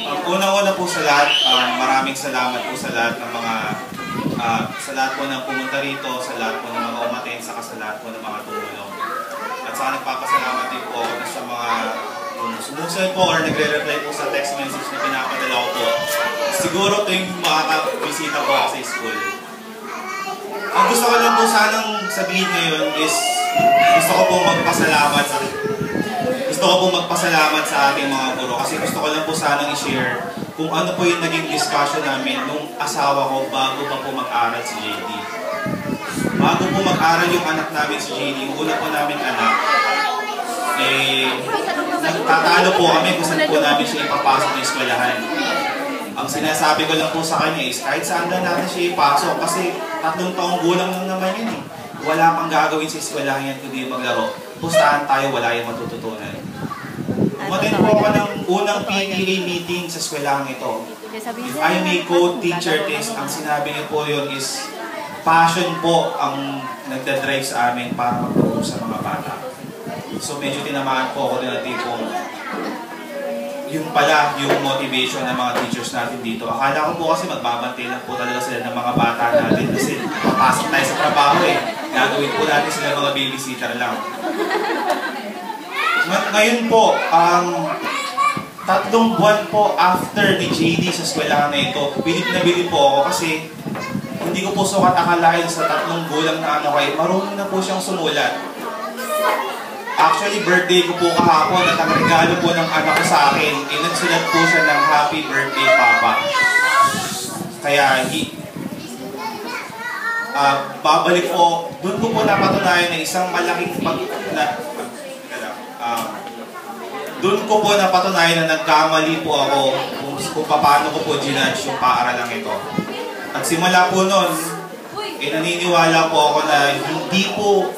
Una-una po sa lahat, maraming salamat po sa lahat ng mga sa lahat po ng pumunta rito, sa lahat po ng mga umaten, saka sa lahat po ng mga tumulong. At saka nagpapasalamat din po ako sa mga sumusunod po or nagre-reply po sa text message na pinapadala ko po. Siguro ito yung makakabisita po ako sa school. Ang gusto ko lang po sanang sabihin ngayon is gusto ko po magpasalamat sa ating mga guro kasi gusto ko lang po sanang i-share kung ano po yung naging discussion namin nung asawa ko bago pa po mag-aral si JD. Bago po mag-aral yung anak namin si JD, yung una po namin anak, nagtatalo po kami kung saan po namin siya ipapasok ng eskwelahan. Ang sinasabi ko lang po sa kanya is kahit saan lang natin siya ipasok kasi 3 taong gulang lang naman yun eh. Wala pang gagawin sa eskwelahan yan kundi maglaro. Pustahan tayo, wala yung matututunan. Umaten po ako ng unang PTA meeting sa eskwelahan ito. If I may quote teacher test, ang sinabi niyo po yun is passion po ang nagdadrive sa amin para magturo sa mga bata. So medyo tinamaan po ako ng tipong yung pala yung motivation ng mga teachers natin dito. Akala ko po kasi magbabantay lang po talaga sila ng mga bata natin kasi papasok tayo sa trabaho eh. Gagawin po natin sila mga babysitter lang. Ngayon po, 3 buwan po after ni JD sa eskwelahan na ito, bilib na bilib po ako kasi hindi ko po sukat akalain sa 3 gulang na ano kayo, marunong na po siyang sumulat. Actually, birthday ko po kahapon at ang regalo po ng anak ko sa akin, nagsulat po siya ng Happy Birthday, Papa. Kaya, babalik po, doon ko po napatunayan na isang malaking doon ko po napatunayan na nagkamali po ako kung paano ko po ginudge yung paaralang ito. At simula po noon, naniniwala po ako na hindi po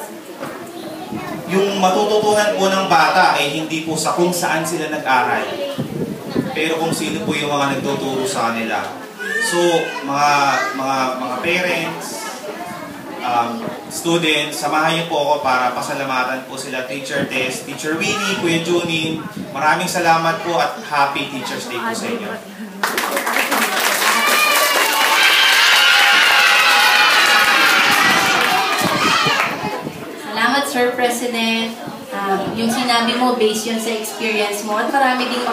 yung matututunan po ng bata ay hindi po sa kung saan sila nag-aral. Pero kung sino po yung mga nagtuturo sa kanila. So, mga parents, students, samahan niyo po ako para pasalamatan po sila Teacher Tess, Teacher Winnie, Kuya Junin. Maraming salamat po at Happy Teacher's Day po sa inyo. Salamat, Sir President. Yung sinabi mo, based yun sa experience mo at marami ding